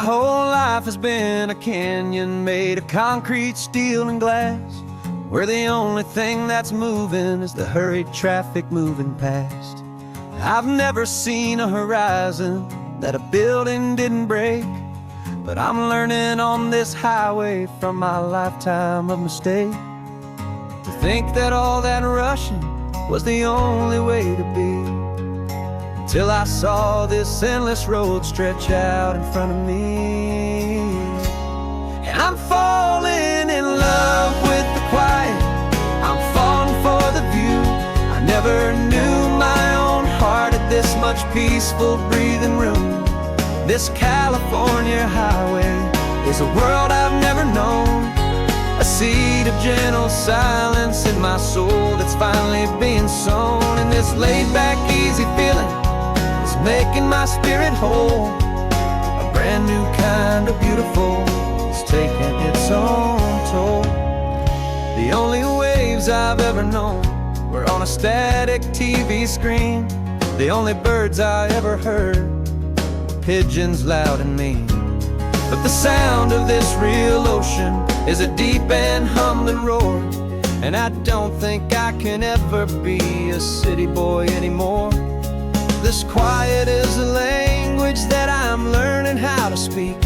whole life has been a canyon made of concrete, steel, and glass, where the only thing that's moving is the hurried traffic moving past. I've never seen a horizon that a building didn't break, but I'm learning on this highway from my lifetime of mistake, to think that all that rushing was the only way to be, till I saw this endless road stretch out in front of me. And I'm falling in love with the quiet, I'm falling for the view. I never knew my own heart had this much peaceful breathing room. This California highway is a world I've never known, a seed of gentle silence in my soul that's finally being sown. And this laid-back, easy feeling is making my spirit whole. A brand new kind of beautiful is taking its own toll. The only waves I've ever known were on a static TV screen. The only birds I ever heard were pigeons loud and mean. But the sound of this real ocean is a deep and humbling roar, and I don't think I can ever be a city boy anymore. This quiet is a language that I'm learning how to speak,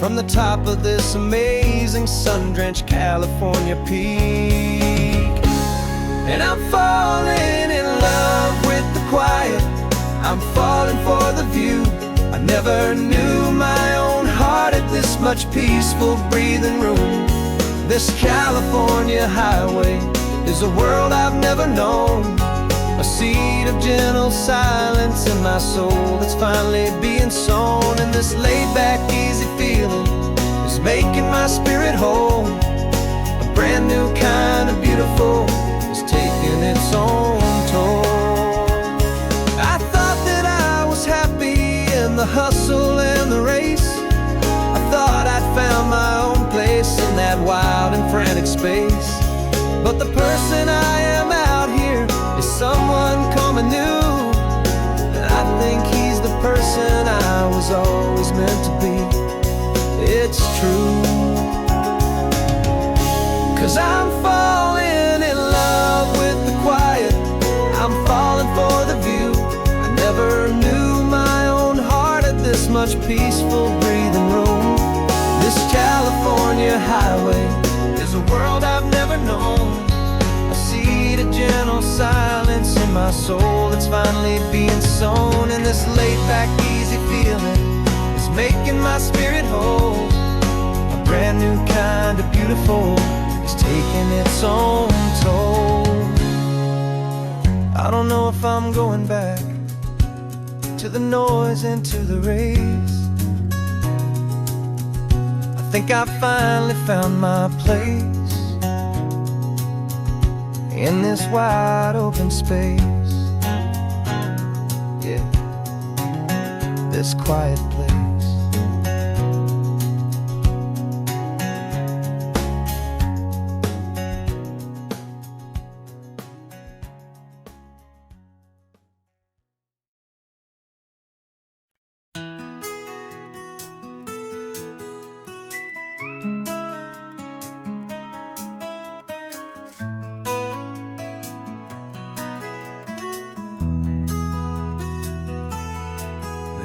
from the top of this amazing sun-drenched California peak. And I'm falling in love with the quiet, I'm falling for the view. I never knew my own heart had this much peaceful breathing room. This California highway is a world I've never known, a seed of gentle silence in my soul that's finally being sown. And this laid-back, easy feeling is making my spirit whole. A brand new kind of beautiful is taking its own toll. I thought that I was happy in the hustle and the race. I thought I'd found my own place in that wild and frantic space. But the person I am out here is someone coming new, and I think he's the person I was always meant to be. It's true, 'cause I'm falling in love with the quiet, I'm falling for the view. I never knew my own heart had this much peaceful breathing room. This California highway is a world I've never known, a seed of gentle silence in my soul that's finally being sown. And this laid-back, easy feeling is making my spirit whole. A brand new kind of beautiful is taking its own toll. I don't know if I'm going back to the noise and to the race. I think I finally found my place in this wide open space. Yeah, this quiet place.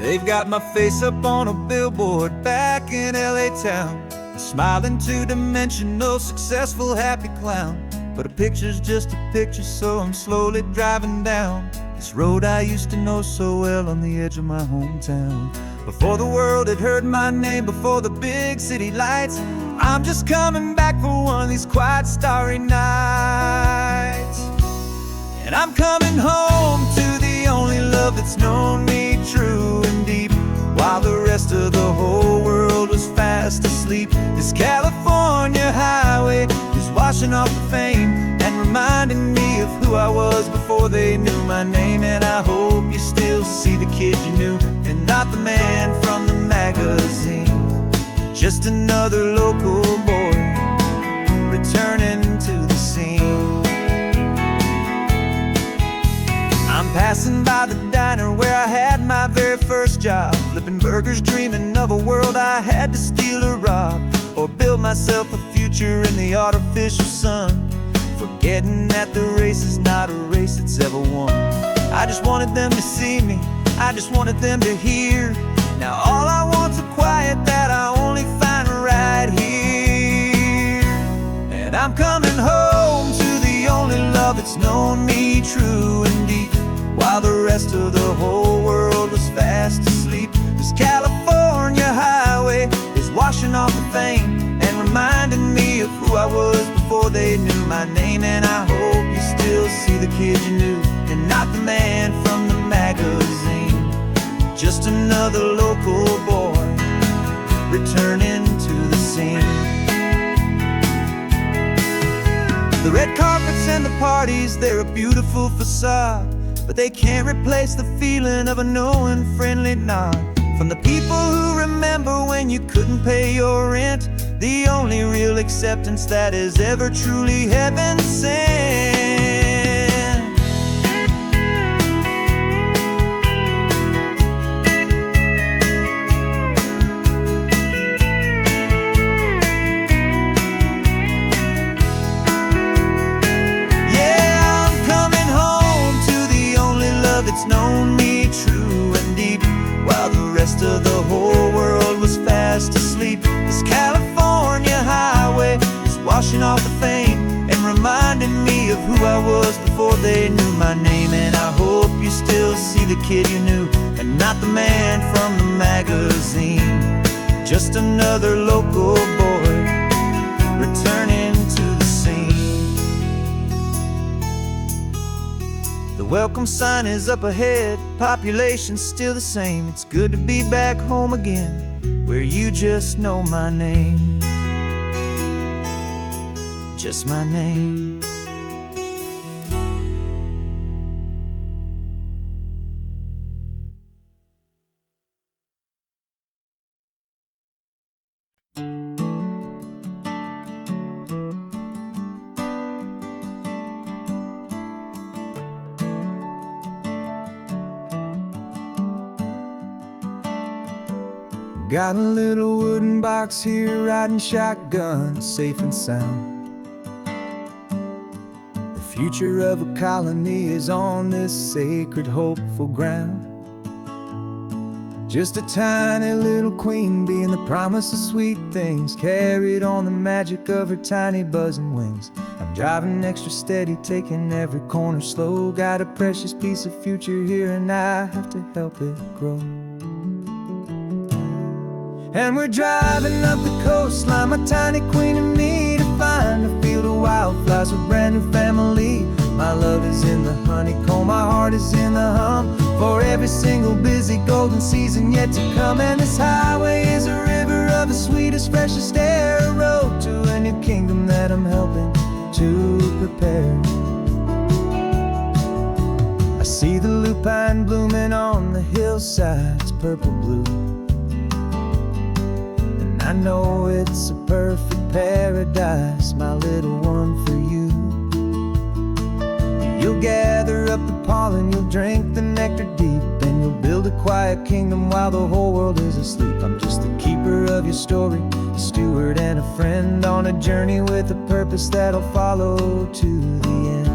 They've got my face up on a billboard back in LA town, a smiling two-dimensional, successful, happy clown. But a picture's just a picture, so I'm slowly driving down this road I used to know so well on the edge of my hometown. Before the world had heard my name, before the big city lights, I'm just coming back for one of these quiet, starry nights. And I'm coming home to the only love that's known me true and deep, while the rest of the whole world was fast asleep. This California highway is washing off the fame and reminding me of who I was before they knew my name. And I hope you still see the kid you knew, and not the man from the magazine. Just another local boy returning to the scene. I'm passing by the diner where I had my very first job, flipping burgers burgers, dreaming of a world I had to steal or rob, or build myself a future in the artificial sun, forgetting that the race is not a race that's ever won. I just wanted them to see me, I just wanted them to hear. Now all I want's a quiet that I only find right here. And I'm coming home to the only love that's known me true and deep, while the rest of the whole world was fast asleep. This California highway is washing off the fame and reminding me of who I was before they knew my name. And I hope you still see the kid you knew, and not the man from the magazine. Just another local boy returning to the scene. The red carpets and the parties, they're a beautiful facade, but they can't replace the feeling of a knowing friendly nod from the people who remember when you couldn't pay your rent. The only real acceptance that is ever truly heaven sent. It's known me true and deep, while the rest of the whole world was fast asleep. This California highway is washing off the fame and reminding me of who I was before they knew my name. And I hope you still see the kid you knew, and not the man from the magazine. Just another local boy returning to the scene. The welcome sign is up ahead, population's still the same. It's good to be back home again, where you just know my name. Just my name. Got a little wooden box here, riding shotgun, safe and sound. The future of a colony is on this sacred, hopeful ground. Just a tiny little queen bee, and the promise of sweet things carried on the magic of her tiny buzzing wings. I'm driving extra steady, taking every corner slow. Got a precious piece of future here, and I have to help it grow. And we're driving up the coastline, my tiny queen and me, to find a field of wildflowers with brand new family. My love is in the honeycomb, my heart is in the hum, for every single busy golden season yet to come. And this highway is a river of the sweetest, freshest air, a road to a new kingdom that I'm helping to prepare. I see the lupine blooming on the hillsides, purple blue. I know it's a perfect paradise, my little one, for you. You'll gather up the pollen, you'll drink the nectar deep, and you'll build a quiet kingdom while the whole world is asleep. I'm just the keeper of your story, a steward and a friend, on a journey with a purpose that'll follow to the end.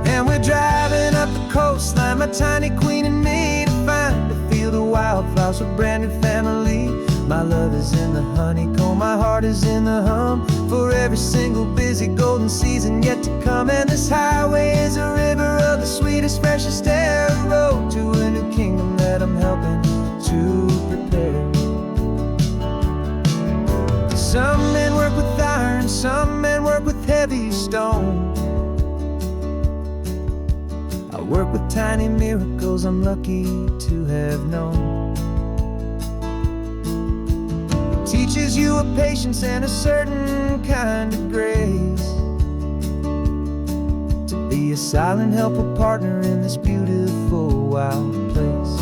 And we're driving up the coastline, my tiny queen and me, to find a field of wildflowers with brand new family. My love is in the honeycomb, my heart is in the hum, for every single busy golden season yet to come. And this highway is a river of the sweetest, freshest air, a road to a new kingdom that I'm helping to prepare. Some men work with iron, some men work with heavy stone. I work with tiny miracles I'm lucky to have known. It teaches you a patience and a certain kind of grace, to be a silent helper partner in this beautiful wild place.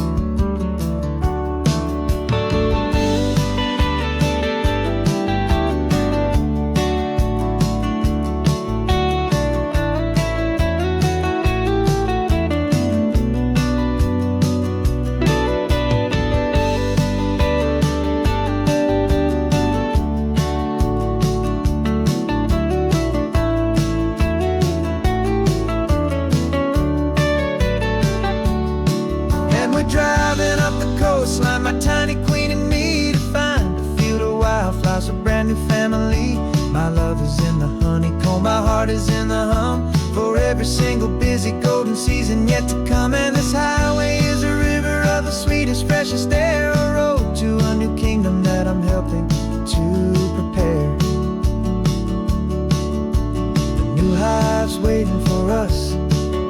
My love is in the honeycomb, my heart is in the hum, for every single busy golden season yet to come. And this highway is a river of the sweetest, freshest air, a road to a new kingdom that I'm helping to prepare. The new hive's waiting for us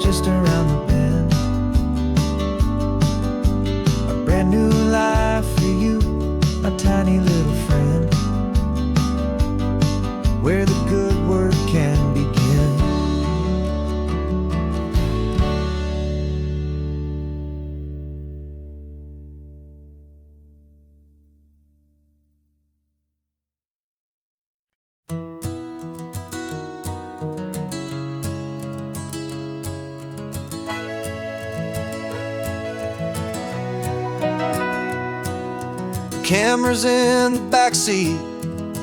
just around the bend, a brand new life for you, a tiny little friend, where the good work can begin. The camera's in the backseat,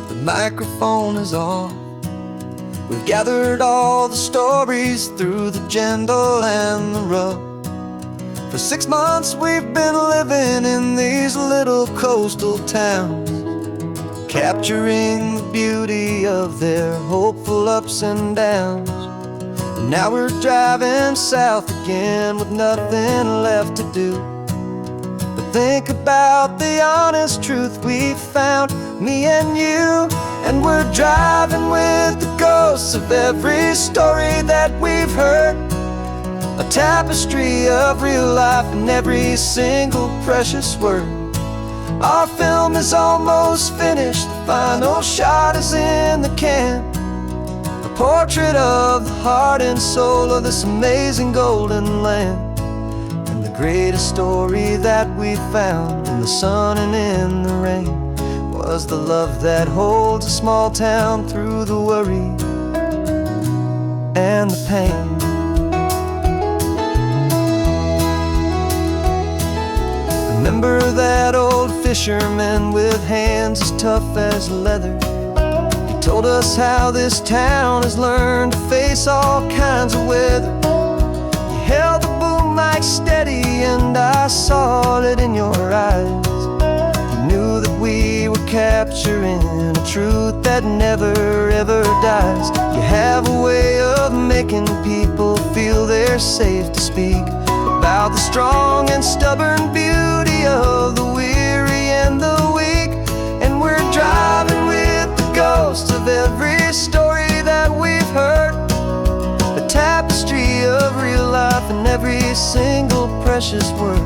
the microphone is on. We've gathered all the stories through the gentle and the rough. For 6 months we've been living in these little coastal towns, capturing the beauty of their hopeful ups and downs. And now we're driving south again with nothing left to do but think about the honest truth we found, me and you. And we're driving with the ghosts of every story that we've heard, a tapestry of real life in every single precious word. Our film is almost finished, the final shot is in the can, a portrait of the heart and soul of this amazing golden land. And the greatest story that we found in the sun and in the rain was the love that holds a small town through the worry and the pain. Remember that old fisherman with hands as tough as leather? He told us how this town has learned to face all kinds of weather. You held the boom mic steady and I saw it in your eyes. Knew that we were capturing a truth that never ever dies. You have a way of making people feel they're safe to speak about the strong and stubborn beauty of the weary and the weak. And we're driving with the ghosts of every story that we've heard, the tapestry of real life in every single precious word.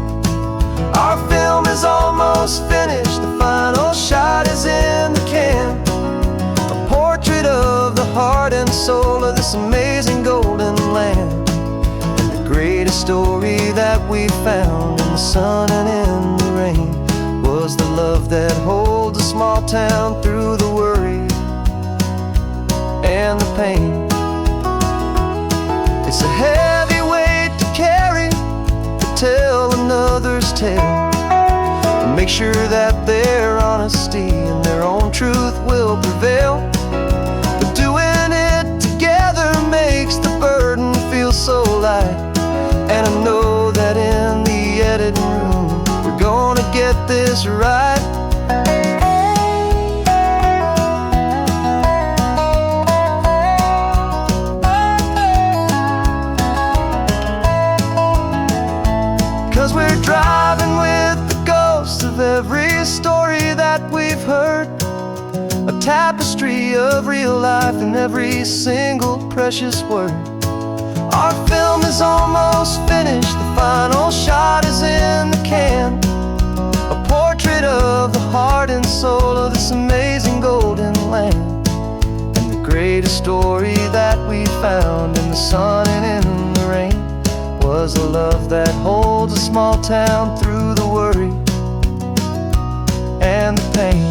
Our film is almost finished, the final shot is in the can, a portrait of the heart and soul of this amazing golden land. And the greatest story that we found in the sun and in the rain was the love that holds a small town through the worry and the pain. It's a heavy weight to carry, to tell another's tale, and make sure that their honesty and their own truth will prevail. But doing it together makes the burden feel so light. And I know that in the editing room we're gonna get this right. 'Cause we're driving with the ghosts of every story that we've heard, a tapestry of real life in every single precious word. Our film is almost finished, the final shot is in the can, a portrait of the heart and soul of this amazing golden land. And the greatest story that we found in the sun and in the rain was a love that holds a small town through the worry and the pain.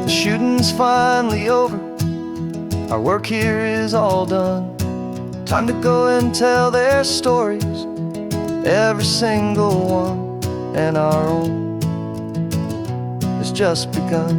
The shooting's finally over, our work here is all done. Time to go and tell their stories, every single one, and our own has just begun.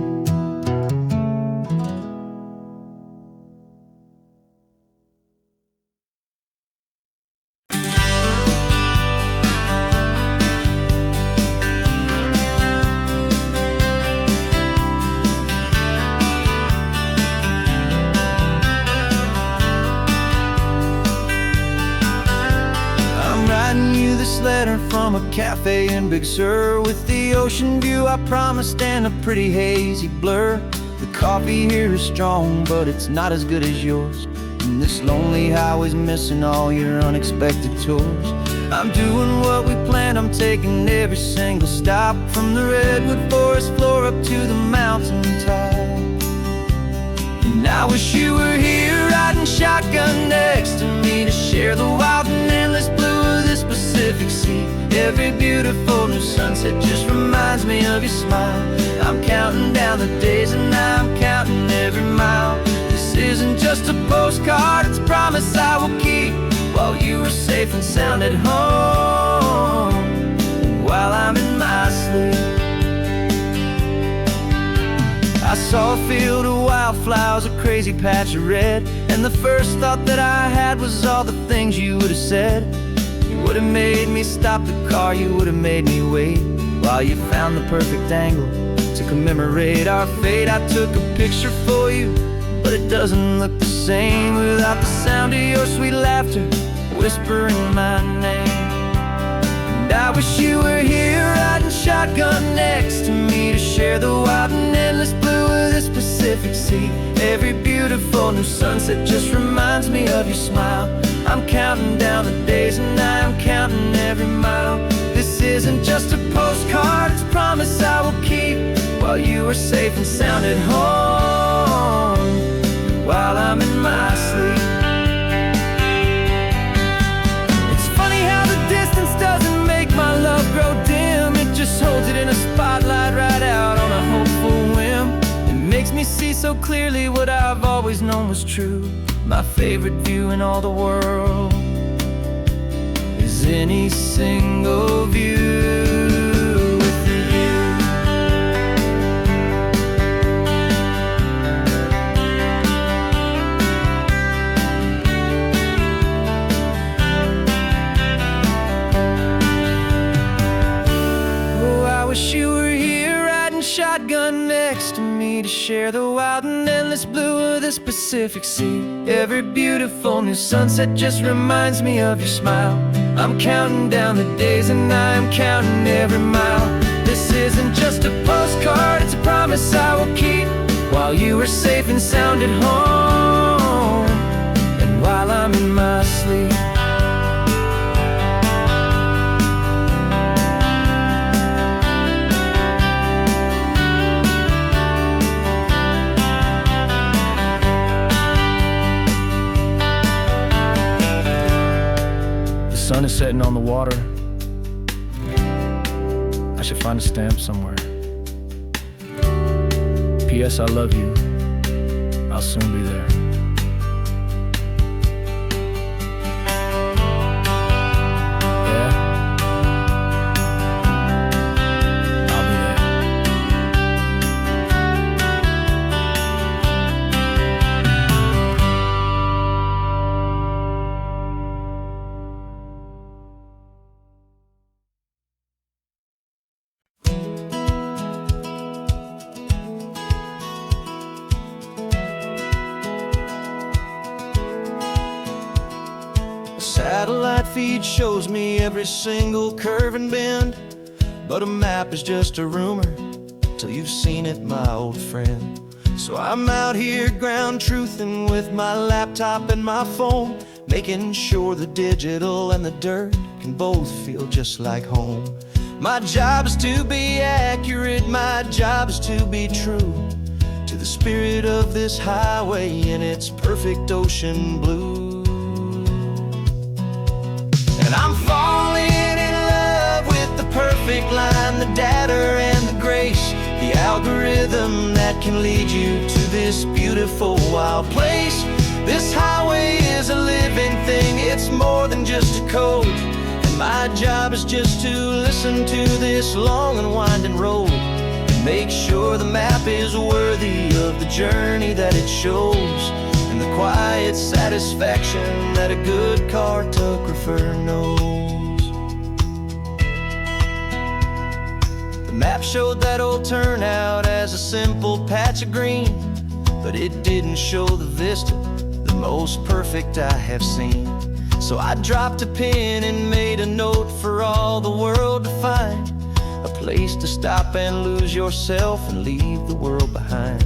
writing you this letter from a cafe in Big Sur, with the ocean view I promised and a pretty hazy blur. The coffee here is strong, but it's not as good as yours, and this lonely highway's missing all your unexpected tours. I'm doing what we planned, I'm taking every single stop, from the redwood forest floor up to the mountain top. And I wish you were here riding shotgun next to me, to share the wild and endless blue of this Pacific Sea. Every beautiful new sunset just reminds me of your smile. I'm counting down the days and I'm counting every mile. This isn't just a postcard, it's a promise I will keep, while you are safe and sound at home, while I'm in my sleep. I saw a field of wildflowers, a crazy patch of red, and the first thought that I had was all the things you would have said. You would have made me stop the car, you would have made me wait, while you found the perfect angle to commemorate our fate. I took a picture for you, but it doesn't look the same without the sound of your sweet laughter whispering my name. And I wish you were here riding shotgun next to me, to share the wild and endless blue of this Pacific Sea. Every beautiful new sunset just reminds me of your smile. I'm counting down the days and I'm counting every mile. This isn't just a postcard, it's a promise I will keep, while you are safe and sound at home, while I'm in my sleep. It's funny how the distance doesn't make my love grow dim, it just holds it in a spotlight right out on a hopeful whim. It makes me see so clearly what I've always known was true. My favorite view in all the world is any single view. Wish you were here riding shotgun next to me, to share the wild and endless blue of this Pacific Sea. Every beautiful new sunset just reminds me of your smile. I'm counting down the days and I'm counting every mile. This isn't just a postcard, it's a promise I will keep, while you are safe and sound at home, and while I'm in my sleep. The sun is setting on the water. I should find a stamp somewhere. P.S. I love you. I'll soon be there. Yeah? I'll be there. Satellite feed shows me every single curve and bend, but a map is just a rumor till you've seen it, my old friend. So I'm out here ground truthing with my laptop and my phone, making sure the digital and the dirt can both feel just like home. My job is to be accurate, my job is to be true to the spirit of this highway in its perfect ocean blue. And I'm falling in love with the perfect line, the data and the grace, the algorithm that can lead you to this beautiful wild place. This highway is a living thing, it's more than just a code, and my job is just to listen to this long and winding road and make sure the map is worthy of the journey that it shows, and the quiet satisfaction that a good cartographer knows. The map showed that old turnout as a simple patch of green, but it didn't show the vista, the most perfect I have seen. So I dropped a pin and made a note all the world to find, a place to stop and lose yourself and leave the world behind.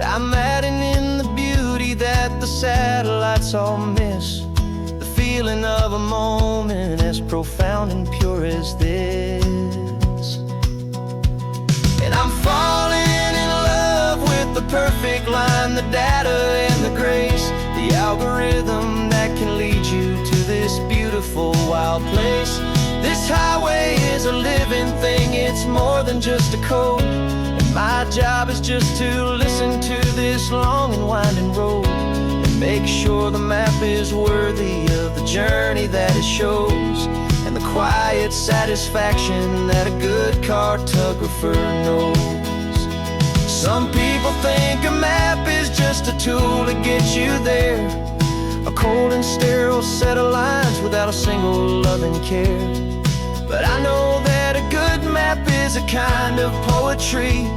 I'm adding in the beauty that the satellites all miss, the feeling of a moment as profound and pure as this. And I'm falling in love with the perfect line, the data and the grace, the algorithm that can lead you to this beautiful wild place. This highway is a living thing, it's more than just a code. And my job is just to listen to this long and winding road and make sure the map is worthy of the journey that it shows, and the quiet satisfaction that a good cartographer knows. Some people think a map is just a tool to get you there, a cold and sterile set of lines without a single loving care. But I know that a good map is a kind of poetry,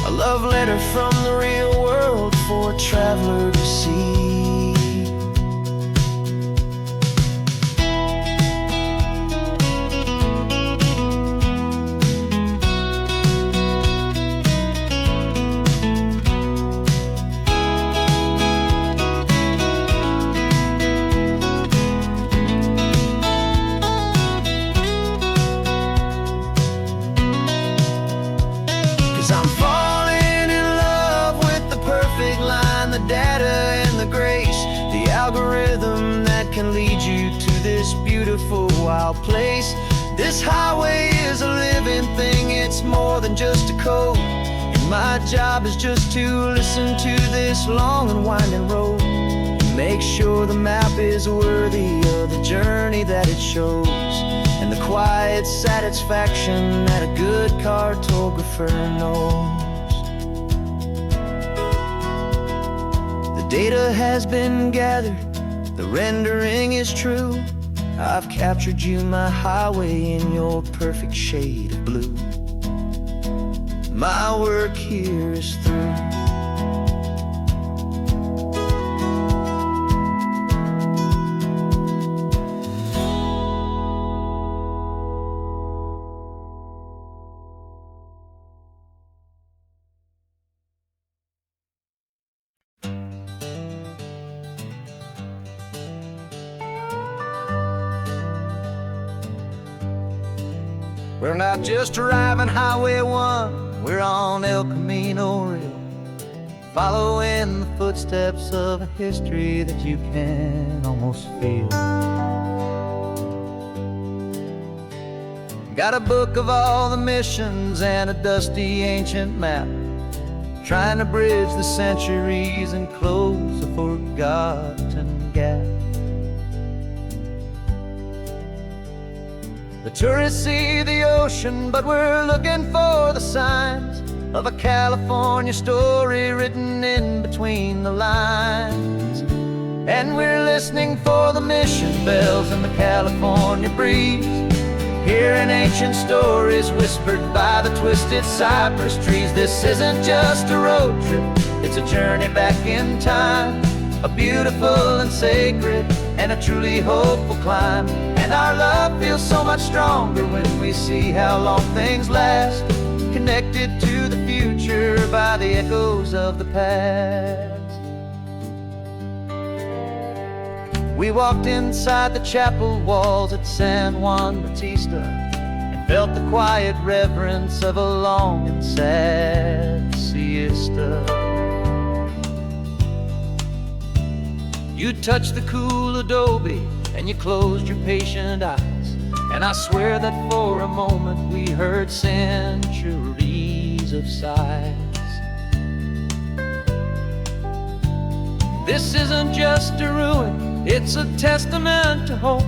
a love letter from the real world for a traveler to see. 'Cause I'm falling in love with the perfect line, the data and the grace, the algorithm that can lead you to this beautiful wild place. This highway is a living thing, it's more than just a code. And my job is just to listen to this long and winding road, make sure the map is worthy of the journey that it shows, and the quiet satisfaction that a good cartographer knows. The data has been gathered, the rendering is true. I've captured you, my highway, in your perfect shade of blue. My work here is through. We're not just driving Highway 1, we're on El Camino Real, following the footsteps of a history that you can almost feel. Got a book of all the missions and a dusty ancient map, trying to bridge the centuries and close a forgotten gap. The tourists see the ocean, but we're looking for the signs of a California story written in between the lines. And we're listening for the mission bells in the California breeze, hearing ancient stories whispered by the twisted cypress trees. This isn't just a road trip, it's a journey back in time, a beautiful and sacred and a truly hopeful climb. And our love feels so much stronger when we see how long things last, connected to the future by the echoes of the past. We walked inside the chapel walls at San Juan Bautista and felt the quiet reverence of a long and sad siesta. You touched the cool adobe and you closed your patient eyes, and I swear that for a moment we heard centuries of sighs. This isn't just a ruin, it's a testament to hope,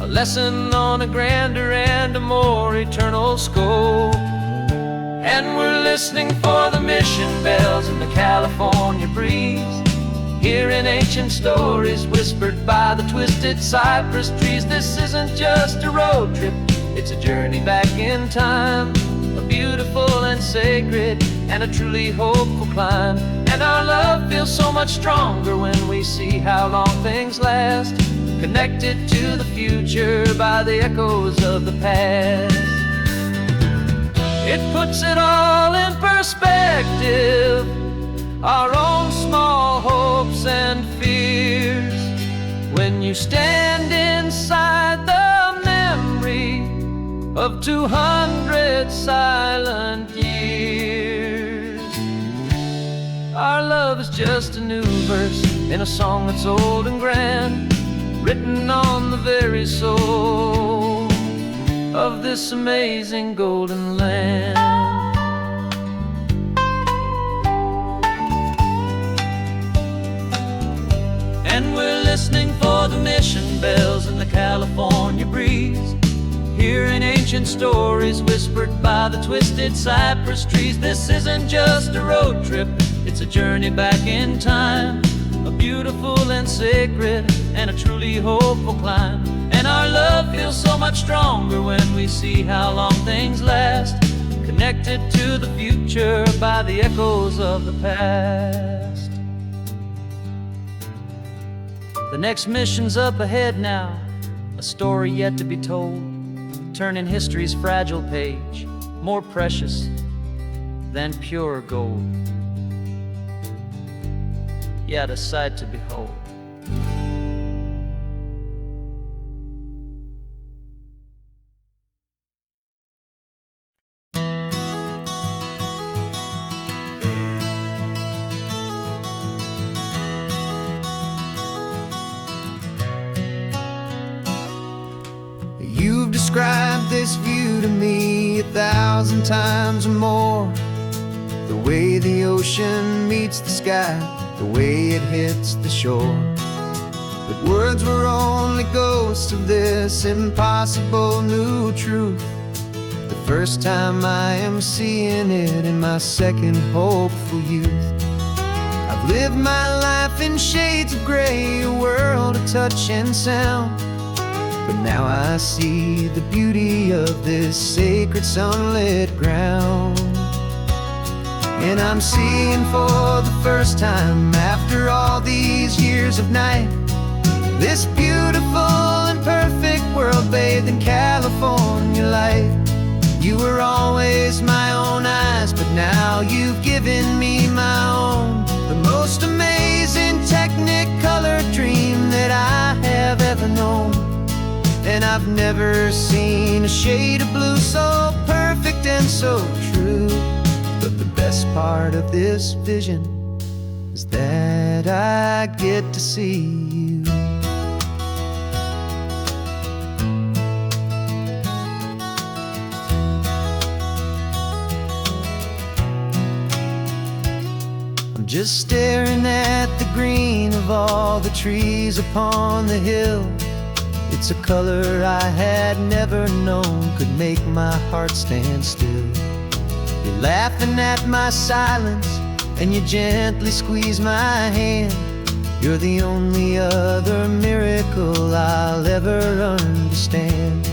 a lesson on a grander and a more eternal scope. And we're listening for the mission bells in the California breeze, hearing ancient stories whispered by the twisted cypress trees. This isn't just a road trip, it's a journey back in time, a beautiful and sacred and a truly hopeful climb. And our love feels so much stronger when we see how long things last, connected to the future by the echoes of the past. It puts it all in perspective, our own small hopes and fears. When you stand inside the memory of 200 silent years, our love is just a new verse in a song that's old and grand, written on the very soul of this amazing golden land. And we're listening for the mission bells in the California breeze, hearing ancient stories whispered by the twisted cypress trees. This isn't just a road trip, it's a journey back in time, a beautiful and sacred and a truly hopeful climb. And our love feels so much stronger when we see how long things last, connected to the future by the echoes of the past. The next mission's up ahead now, a story yet to be told, turning history's fragile page, more precious than pure gold. Yet a sight to behold. You've described this view to me 1,000 times or more, the way the ocean meets the sky, the way it hits the shore. But words were only ghosts of this impossible new truth. The first time I am seeing it in my second hopeful youth. I've lived my life in shades of gray, a world of touch and sound, but now I see the beauty of this sacred sunlit ground. And I'm seeing for the first time, after all these years of night, this beautiful and perfect world bathed in California light. You were always my own eyes, but now you've given me my own, the most amazing technicolor dream that I have ever known. And I've never seen a shade of blue so perfect and so true. But the best part of this vision is that I get to see you. I'm just staring at the green of all the trees upon the hill. It's a color I had never known could make my heart stand still. You're laughing at my silence, and you gently squeeze my hand. You're the only other miracle I'll ever understand.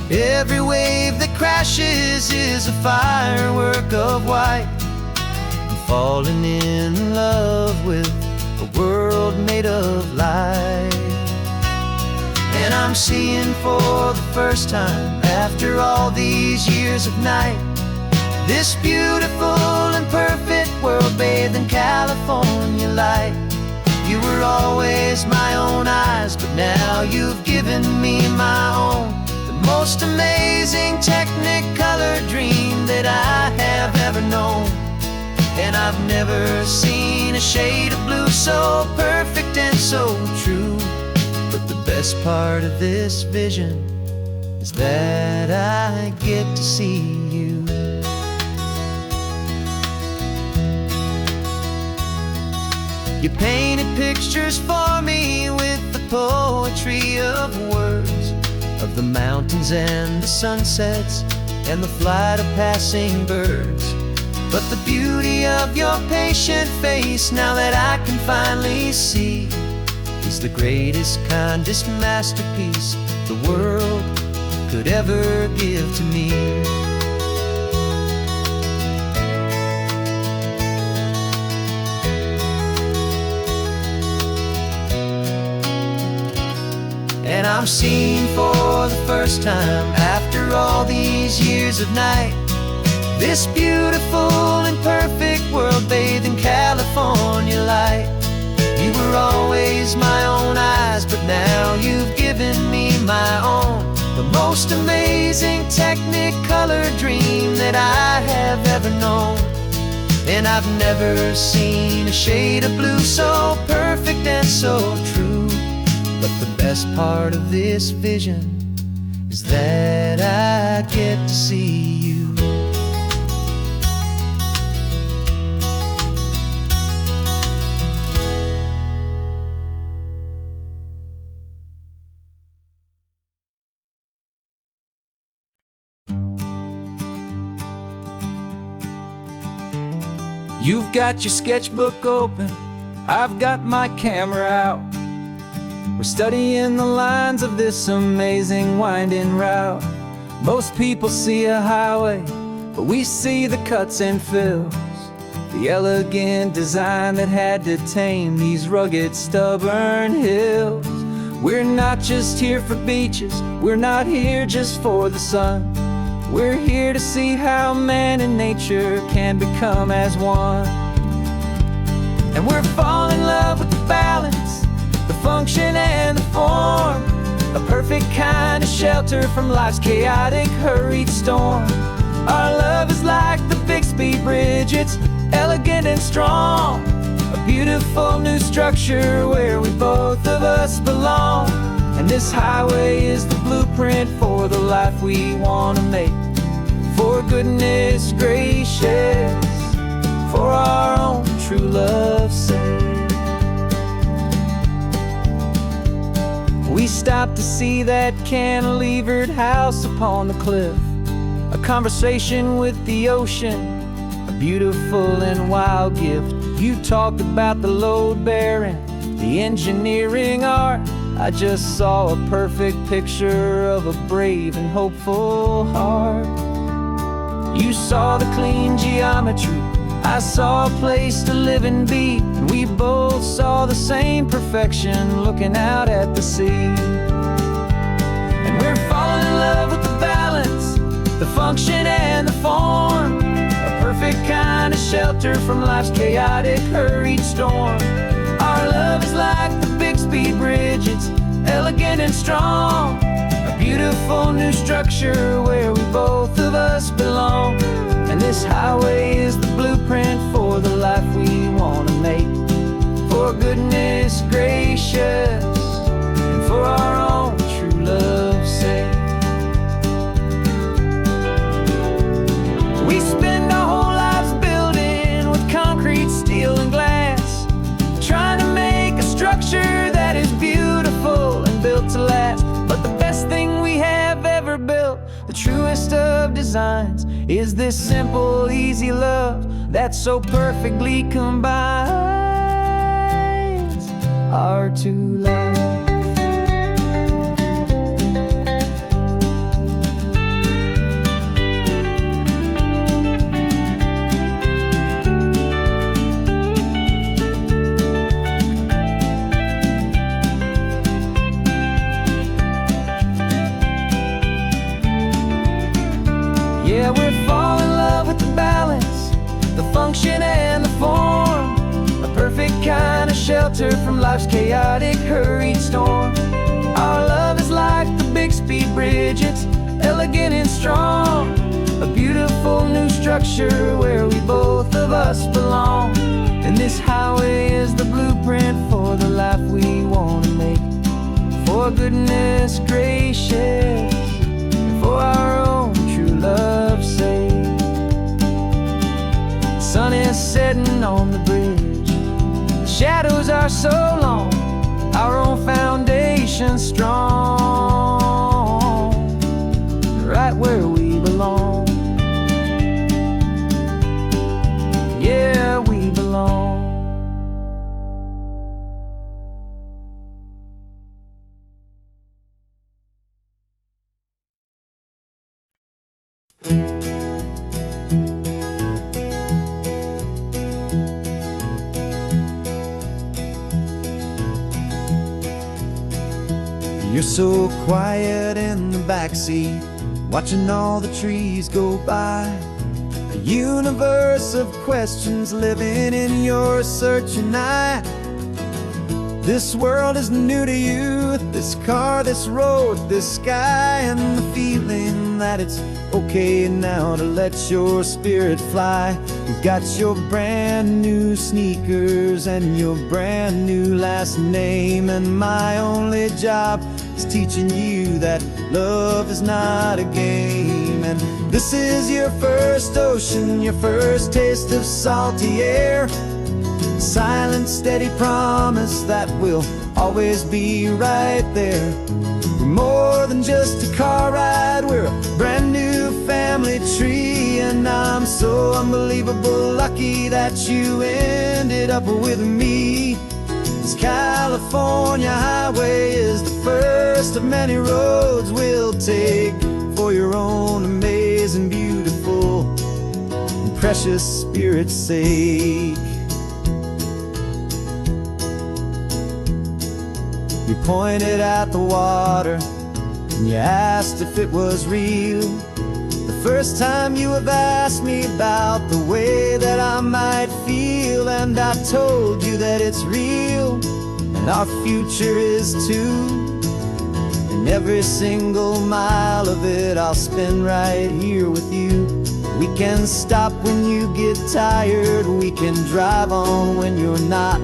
Every wave that crashes is a firework of white. I'm falling in love with a world made of light. And I'm seeing for the first time, after all these years of night, this beautiful and perfect world bathed in California light. You were always my own eyes, but now you've given me my own, the most amazing technicolor dream that I have ever known. And I've never seen a shade of blue so perfect and so true. But the best part of this vision is that I get to see you. You painted pictures for me with the poetry of words, of the mountains and the sunsets and the flight of passing birds. But the beauty of your patient face, now that I can finally see, is the greatest, kindest masterpiece the world could ever give to me. I'm seeing for the first time, after all these years of night, this beautiful and perfect world bathed in California light. You were always my own eyes, but now you've given me my own, the most amazing Technicolor dream that I have ever known. And I've never seen a shade of blue so perfect and so true. But the best part of this vision is that I get to see you. You've got your sketchbook open, I've got my camera out. We're studying the lines of this amazing winding route. Most people see a highway, but we see the cuts and fills, the elegant design that had to tame these rugged, stubborn hills. We're not just here for beaches, we're not here just for the sun. We're here to see how man and nature can become as one. And we're falling in love with the balance, the function and the form, a perfect kind of shelter from life's chaotic, hurried storm. Our love is like the Bixby Bridge, it's elegant and strong, a beautiful new structure where we both of us belong. And this highway is the blueprint for the life we want to make. For goodness gracious, for our own true love's sake. We stopped to see that cantilevered house upon the cliff, a conversation with the ocean, a beautiful and wild gift. You talked about the load bearing, the engineering art. I just saw a perfect picture of a brave and hopeful heart. You saw the clean geometry, I saw a place to live and be, and we both saw the same perfection looking out at the sea. And we're falling in love with the balance, the function and the form, a perfect kind of shelter from life's chaotic, hurried storm. Our love is like the Bixby Bridge, it's elegant and strong, a beautiful new structure where we both of us belong. And this highway is the blueprint for the life we want to make. For goodness gracious, and for our own true love's sake. We spend our whole lives building with concrete, steel and glass, trying to make a structure that is beautiful and built to last. But the best thing we have ever built, the truest of designs, is this simple, easy love that so perfectly combines our two lives. Yeah, we're falling in love with the balance, the function and the form, a perfect kind of shelter from life's chaotic, hurried storm. Our love is like the Bixby Bridge, it's elegant and strong, a beautiful new structure where we both of us belong. And this highway is the blueprint for the life we want to make. For goodness gracious, for our own true love's sake. The sun is setting on the bridge, the shadows are so long, our own foundation strong, right where we belong. Yeah, we belong. You're so quiet in the backseat, watching all the trees go by. A universe of questions living in your searching eye. This world is new to you, this car, this road, this sky, and the feeling that it's okay now to let your spirit fly. You've got your brand new sneakers and your brand new last name, and my only job is teaching you that love is not a game. And this is your first ocean, your first taste of salty air. Silent, steady promise that we'll always be right there. We're more than just a car ride, we're a brand new family tree. And I'm so unbelievable lucky that you ended up with me. This California highway is the first of many roads we'll take for your own amazing, beautiful, and precious spirit's sake. You pointed at the water and you asked if it was real. The first time you have asked me about the way that I might feel, and I told you that it's real and our future is too. And every single mile of it I'll spend right here with you. We can stop when you get tired, we can drive on when you're not,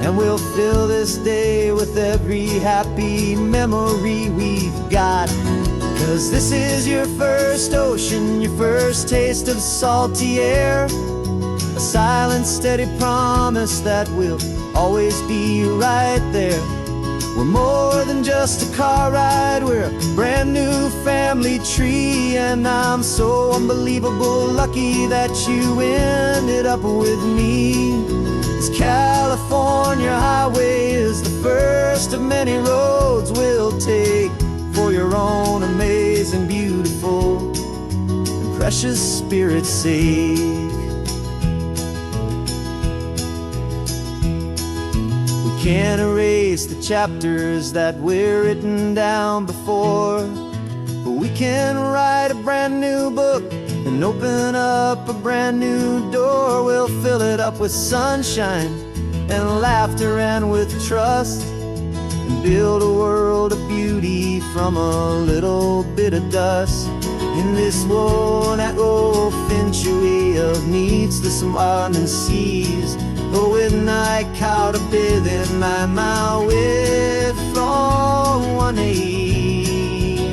and we'll fill this day with every happy memory we've got. 'Cause this is your first ocean, your first taste of salty air. A silent, steady promise that we'll always be right there. We're more than just a car ride, we're a brand new family tree. And I'm so unbelievable lucky that you ended up with me. This California highway is the first of many roads we'll take for your own amazing, beautiful, and precious spirit's sake. We can't erase the chapters that were written down before, but we can write a brand new book and open up a brand new door. We'll fill it up with sunshine and laughter and with trust, and build a world of beauty from a little bit of dust. In this world that century of needs the surrounding seas, but with night caught a bit in my mouth with from one aim.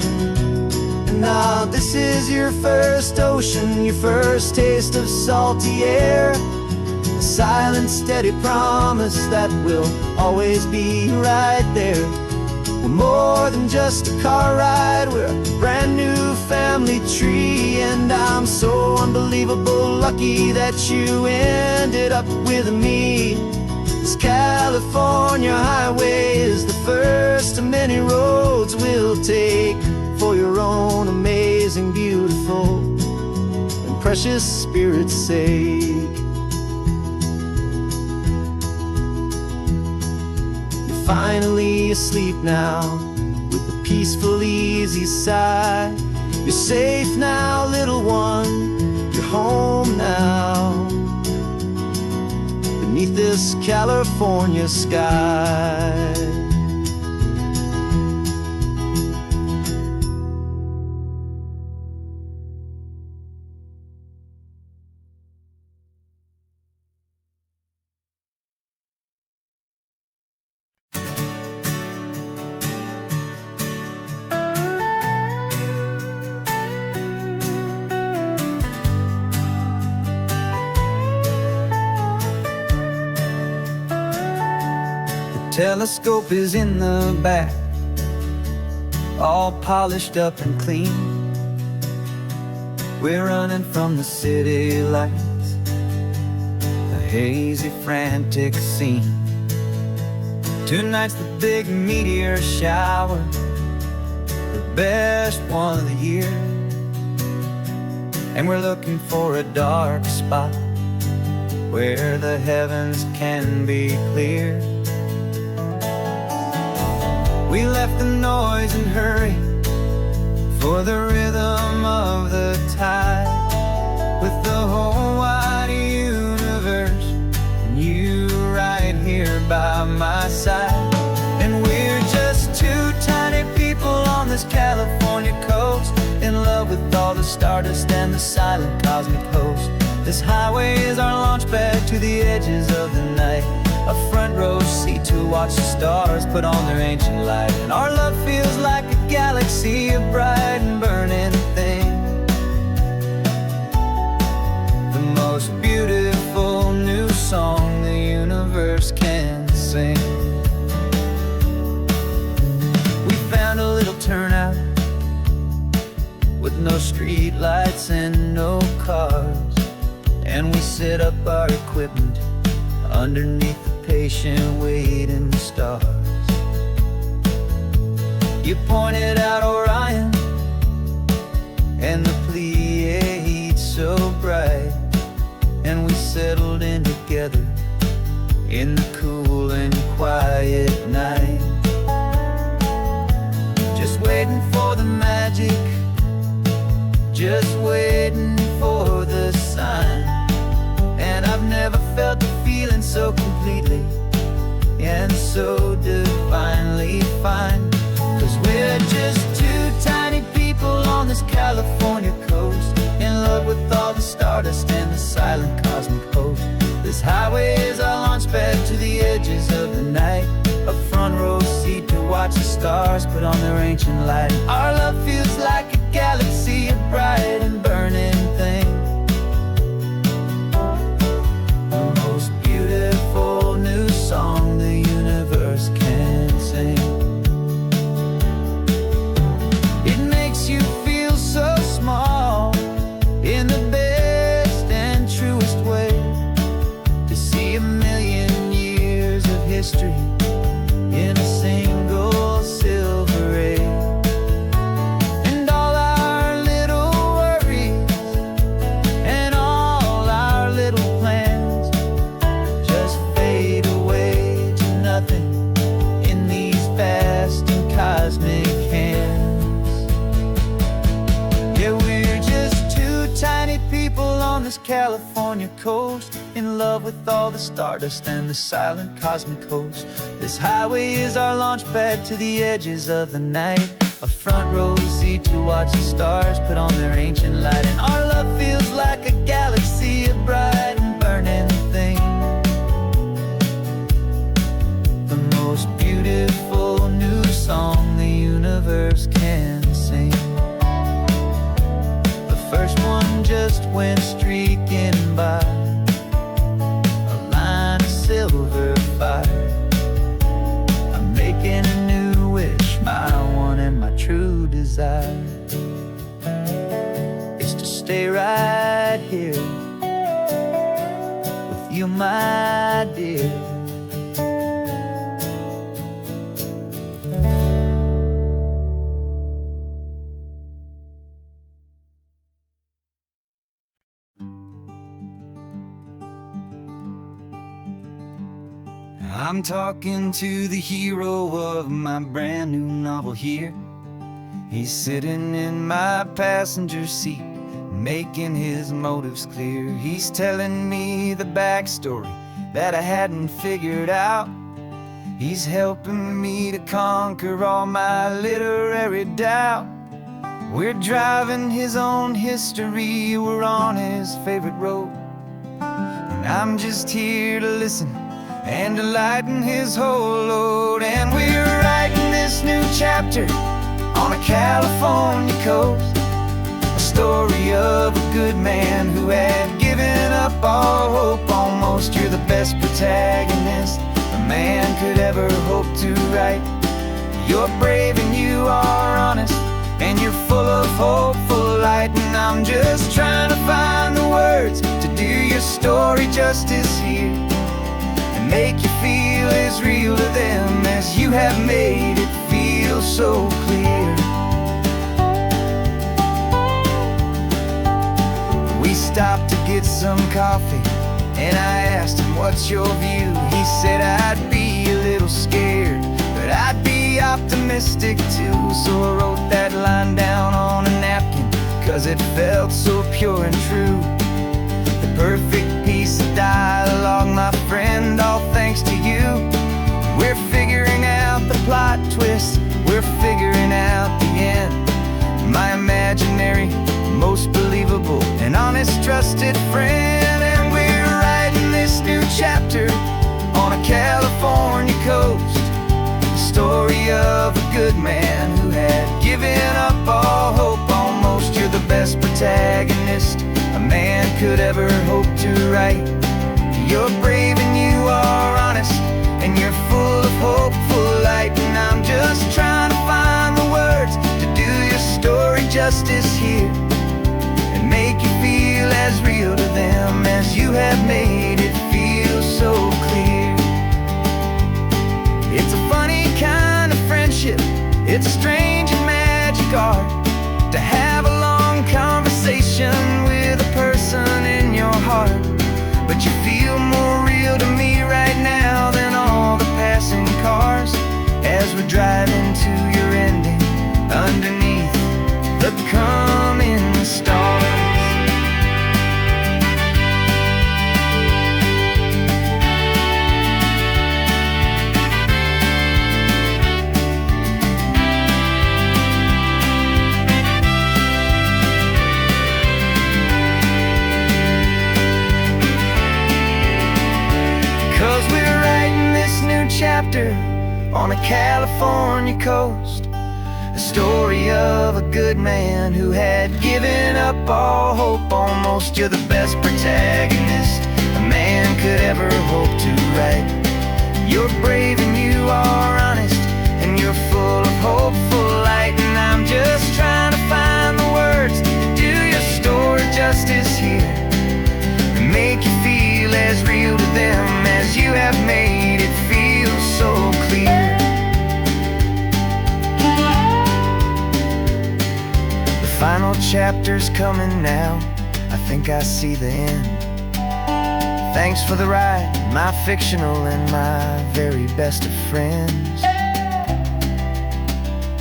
Now this is your first ocean, your first taste of salty air. A silent, steady promise that we'll always be right there. We're more than just a car ride, we're a brand new family tree. And I'm so unbelievable lucky that you ended up with me. This California highway is the first of many roads we'll take for your own amazing, beautiful, and precious spirit's sake. You're finally asleep now with a peaceful, easy sigh. You're safe now, little one, you're home now, beneath this California sky. Telescope is in the back, all polished up and clean. We're running from the city lights, a hazy, frantic scene. Tonight's the big meteor shower, the best one of the year. And we're looking for a dark spot where the heavens can be clear. We left the noise and hurry for the rhythm of the tide, with the whole wide universe and you right here by my side. And we're just two tiny people on this California coast, in love with all the stardust and the silent cosmic host. This highway is our launch pad to the edges of the night, a front row seat to watch the stars put on their ancient light. And our love feels like a galaxy, a bright and burning thing, the most beautiful new song the universe can sing. We found a little turnout with no street lights and no cars, and we set up our equipment underneath the patient waiting stars. You pointed out Orion and the Pleiades so bright, and we settled in together in the cool and quiet night, just waiting for the magic, just waiting for the sign. And I've never felt the feeling so completely and so divinely fine, 'cause we're just two tiny people on this California coast, in love with all the stardust and the silent cosmic host. This highway is our launch pad to the edges of the night, a front row seat to watch the stars put on their ancient light. Our love feels like a galaxy, a bright and burning thing, the most beautiful new song the universe can sing. It makes you feel so small in the best and truest way, to see a million years of history in a single silver ray. And all our little worries and all our little plans just fade away to nothing in these vast and cosmic hands. Yeah, we're just two tiny people on this California coast, in love with all the stardust and the silent cosmic host. This highway is our launch pad to the edges of the night, a front row seat to watch the stars put on their ancient light. And our love feels like a galaxy, a bright and burning thing, the most beautiful new song the universe can sing. The first one just went streaking by, a line of silver fire. I'm making a new wish, my one and my true desire is to stay right here with you, my dear. I'm talking to the hero of my brand new novel here. He's sitting in my passenger seat, making his motives clear. He's telling me the backstory that I hadn't figured out. He's helping me to conquer all my literary doubt. We're driving his own history, we're on his favorite road, and I'm just here to listen and to lighten his whole load. And we're writing this new chapter on a California coast, a story of a good man who had given up all hope almost. You're the best protagonist a man could ever hope to write. You're brave and you are honest, and you're full of hopeful light. And I'm just trying to find the words to do your story justice here, make you feel as real to them as you have made it feel so clear. We stopped to get some coffee, and I asked him, what's your view? He said, I'd be a little scared, but I'd be be optimistic too. So I wrote that line down on a napkin, 'cause it felt so pure and true. The perfect piece of dialogue, my friend, all thanks to you. We're figuring out the plot twist, we're figuring out the end. My imaginary, most believable and honest trusted friend. And we're writing this new chapter on a California coast, the story of a good man who had given up all hope almost. You're the best protagonist a man could ever hope to write. You're brave and you are honest, and you're full of hopeful light. And I'm just trying to find the words to do your story justice here, and make you feel as real to them as you have made it feel so clear. It's a funny kind of friendship, it's a strange and magic art to have a long conversation with a person in your heart. But you feel more real to me right now than all the passing cars, as we're driving to your ending underneath the coming stars. 'Cause we're writing this new chapter on a California coast, a story of a good man who had given up all hope almost. You're the best protagonist a man could ever hope to write. You're brave and you are honest, and you're full of hopeful light. And I'm just trying to find the words to do your story justice here, and make you feel as real to them as you have made it feel so clear. The final chapter's coming now, I think I see the end. Thanks for the ride, my fictional and my very best of friends.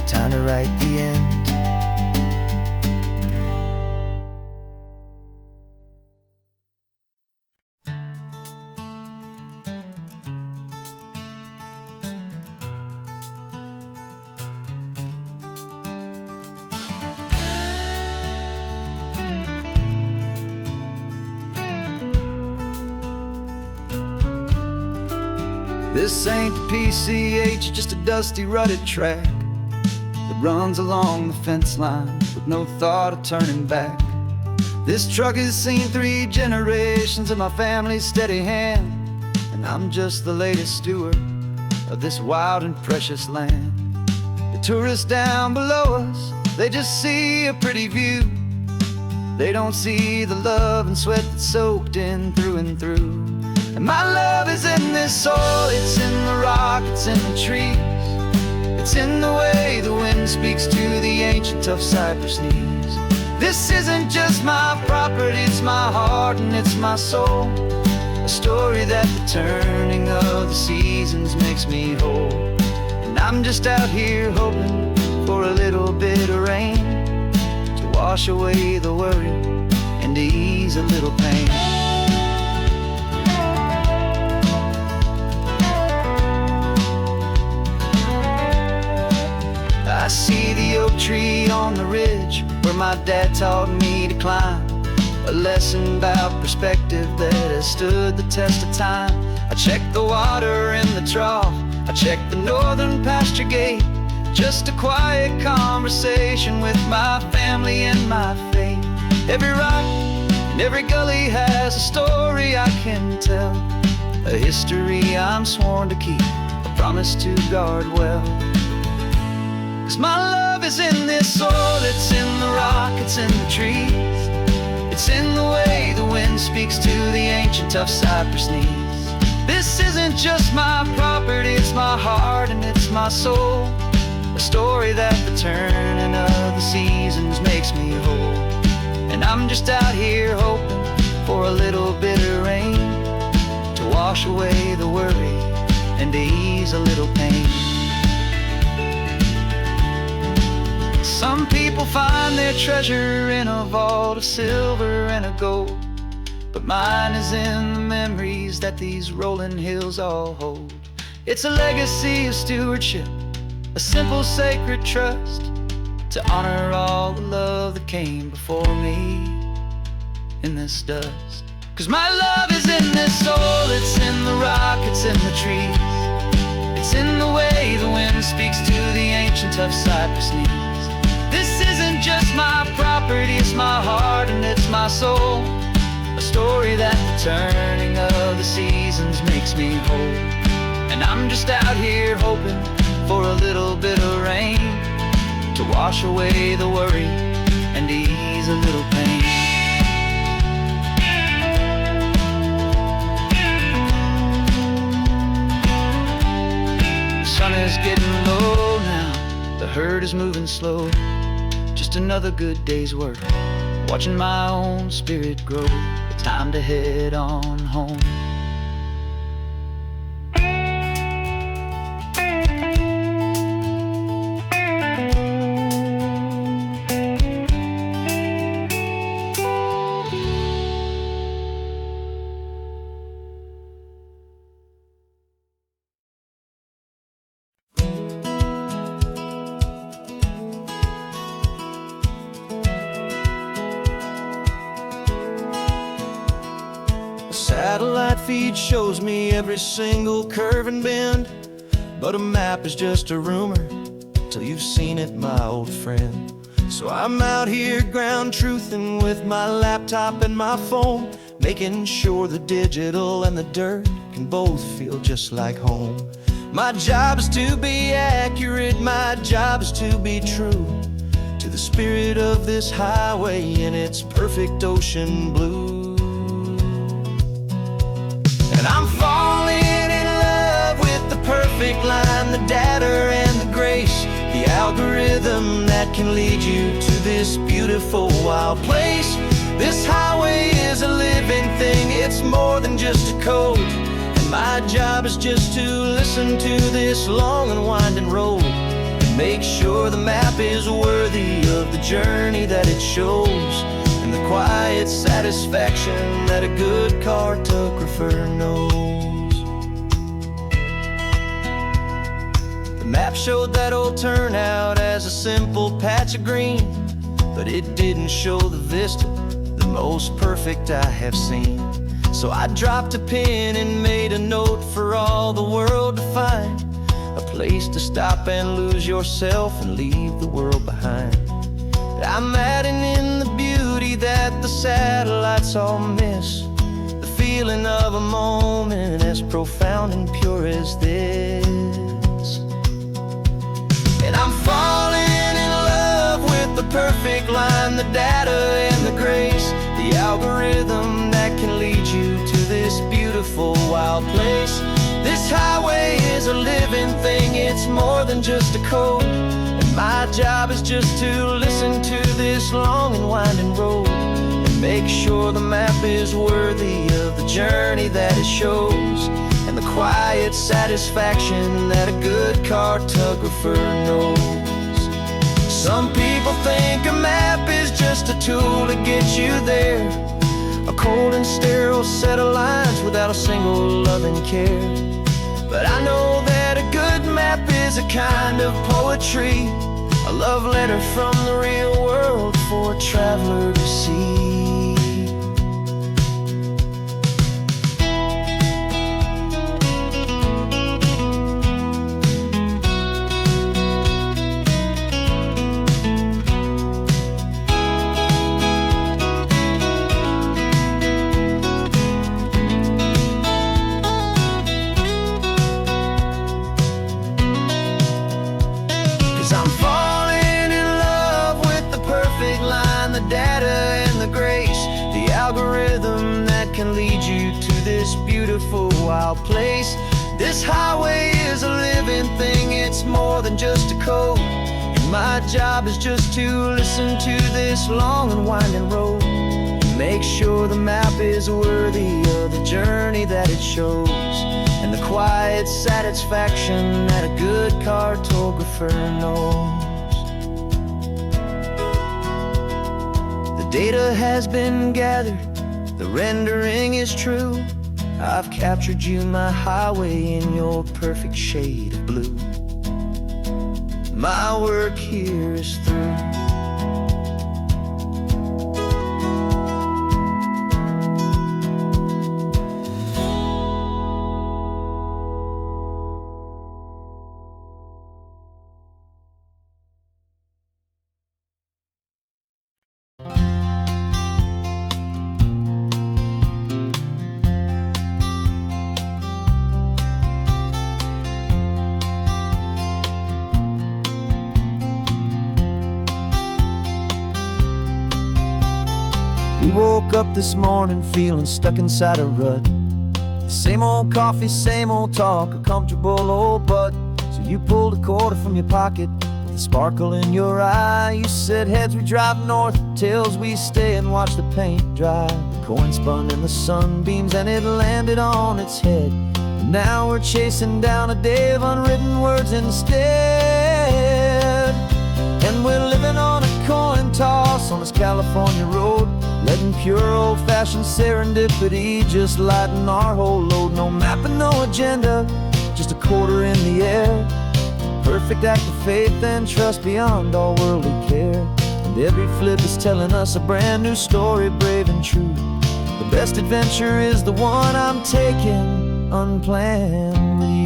Time to write the end. This ain't the PCH, just a dusty, rutted track that runs along the fence line with no thought of turning back. This truck has seen 3 generations of my family's steady hand, and I'm just the latest steward of this wild and precious land. The tourists down below us, they just see a pretty view. They don't see the love and sweat that's soaked in through and through. And my love is in this soil, it's in the rock, it's in the trees. It's in the way the wind speaks to the ancient tough cypress knees. This isn't just my property, it's my heart and it's my soul. A story that the turning of the seasons makes me whole. And I'm just out here hoping for a little bit of rain to wash away the worry and to ease a little pain. I see the oak tree on the ridge where my dad taught me to climb, a lesson about perspective that has stood the test of time. I check the water in the trough, I check the northern pasture gate, just a quiet conversation with my family and my faith. Every rock and every gully has a story I can tell, a history I'm sworn to keep, a promise to guard well. 'Cause my love is in this soil, it's in the rock, it's in the trees. It's in the way the wind speaks to the ancient tough cypress knees. This isn't just my property, it's my heart and it's my soul. A story that the turning of the seasons makes me whole. And I'm just out here hoping for a little bit of rain to wash away the worry and to ease a little pain. Some people find their treasure in a vault of silver and a gold, but mine is in the memories that these rolling hills all hold. It's a legacy of stewardship, a simple sacred trust, to honor all the love that came before me in this dust. 'Cause my love is in this soul, it's in the rock, it's in the trees, it's in the way the wind speaks to the ancient tough cypress knees. This isn't just my property, it's my heart and it's my soul, a story that the turning of the seasons makes me whole. And I'm just out here hoping for a little bit of rain to wash away the worry and ease a little pain. The sun is getting low now, the herd is moving slow. Just another good day's work, watching my own spirit grow. It's time to head on home. Satellite feed shows me every single curve and bend, but a map is just a rumor till you've seen it, my old friend. So I'm out here ground truthing with my laptop and my phone, making sure the digital and the dirt can both feel just like home. My job is to be accurate, my job is to be true to the spirit of this highway in its perfect ocean blue. And I'm falling in love with the perfect line, the data and the grace, the algorithm that can lead you to this beautiful wild place. This highway is a living thing, it's more than just a code. And my job is just to listen to this long and winding road and make sure the map is worthy of the journey that it shows, and the quiet satisfaction that a good cartographer knows. The map showed that old turnout as a simple patch of green, but it didn't show the vista, the most perfect I have seen. So I dropped a pin and made a note for all the world to find, a place to stop and lose yourself and leave the world behind. I'm adding in the beauty that the satellites all miss, the feeling of a moment as profound and pure as this. And I'm falling in love with the perfect line, the data and the grace, the algorithm that can lead you to this beautiful wild place. This highway is a living thing, it's more than just a code. My job is just to listen to this long and winding road and make sure the map is worthy of the journey that it shows, and the quiet satisfaction that a good cartographer knows. Some people think a map is just a tool to get you there, a cold and sterile set of lines without a single loving care. But I know that a good map is a kind of poetry, a love letter from the real world for a traveler to see. Can lead you to this beautiful wild place. This highway is a living thing, it's more than just a code. And my job is just to listen to this long and winding road and make sure the map is worthy of the journey that it shows, and the quiet satisfaction that a good cartographer knows. data has been gathered, the rendering is true. I've captured you, my highway, in your perfect shade of blue. My work here is through. We woke up this morning feeling stuck inside a rut. Same old coffee, same old talk, a comfortable old butt. So you pulled a quarter from your pocket with a sparkle in your eye. You said, heads we drive north, tails we stay and watch the paint dry. The coin spun in the sunbeams and it landed on its head. And now we're chasing down a day of unwritten words instead. And we're living on a coin toss on this California road, letting pure old-fashioned serendipity just lighten our whole load. No map and no agenda, just a quarter in the air. Perfect act of faith and trust beyond all worldly care. And every flip is telling us a brand new story, brave and true. The best adventure is the one I'm taking, unplanned with you.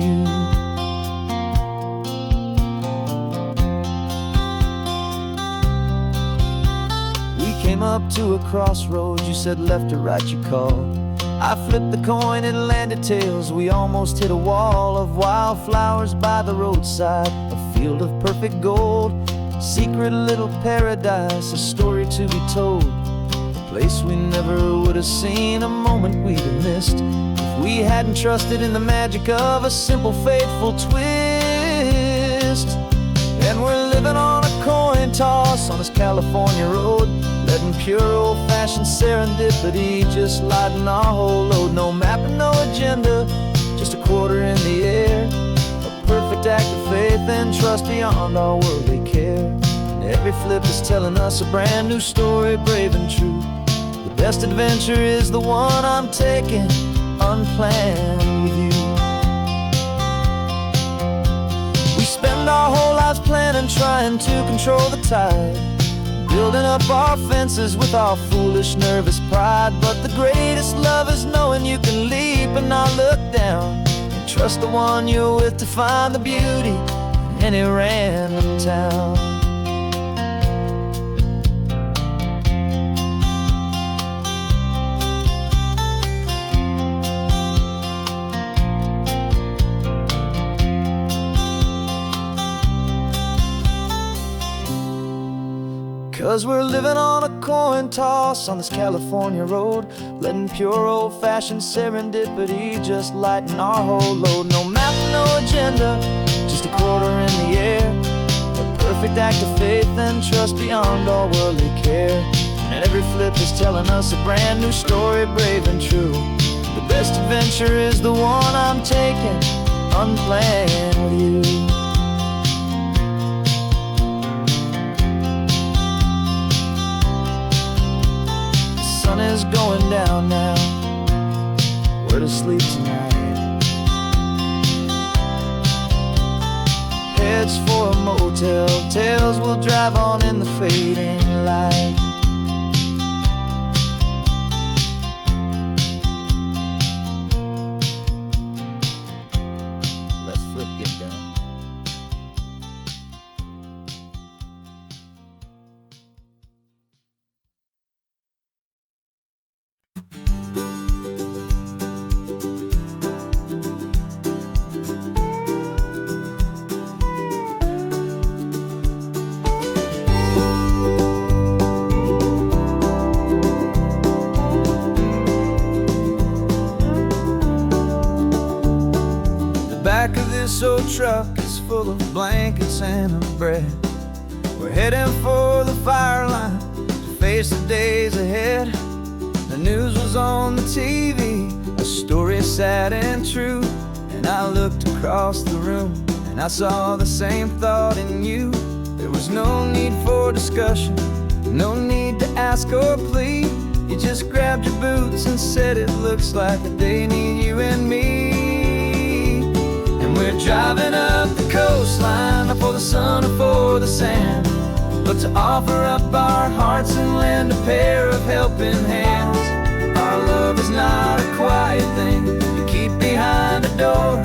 Came up to a crossroads, you said left or right you called. I flipped the coin, it landed tails. We almost hit a wall of wildflowers by the roadside, a field of perfect gold, secret little paradise, a story to be told, a place we never would have seen, a moment we'd have missed if we hadn't trusted in the magic of a simple faithful twist. And we're living on a coin toss on this California road, letting pure old-fashioned serendipity just lighten our whole load. No map and no agenda, just a quarter in the air. A perfect act of faith and trust beyond all worldly care. And every flip is telling us a brand new story, brave and true. The best adventure is the one I'm taking, unplanned with you. We spend our whole lives planning, trying to control the tide, building up our fences with our foolish, nervous pride. But the greatest love is knowing you can leap and not look down, and trust the one you're with to find the beauty in any random town. 'Cause we're living on a coin toss on this California road, letting pure old-fashioned serendipity just lighten our whole load. No map, no agenda, just a quarter in the air. A perfect act of faith and trust beyond all worldly care. And every flip is telling us a brand new story, brave and true. The best adventure is the one I'm taking, unplanned with you. The sun is going down now, we're to sleep tonight. Heads for a motel, tails will drive on in the fading light. Let's flip get down. Back of this old truck is full of blankets and a bread. We're heading for the fire line to face the days ahead. The news was on the TV, a story sad and true. And I looked across the room and I saw the same thought in you. There was no need for discussion, no need to ask or plead. You just grabbed your boots and said it looks like the day need you and me. And we're driving up the coastline, not for the sun or for the sand, but to offer up our hearts and lend a pair of helping hands. Our love is not a quiet thing you keep behind a door.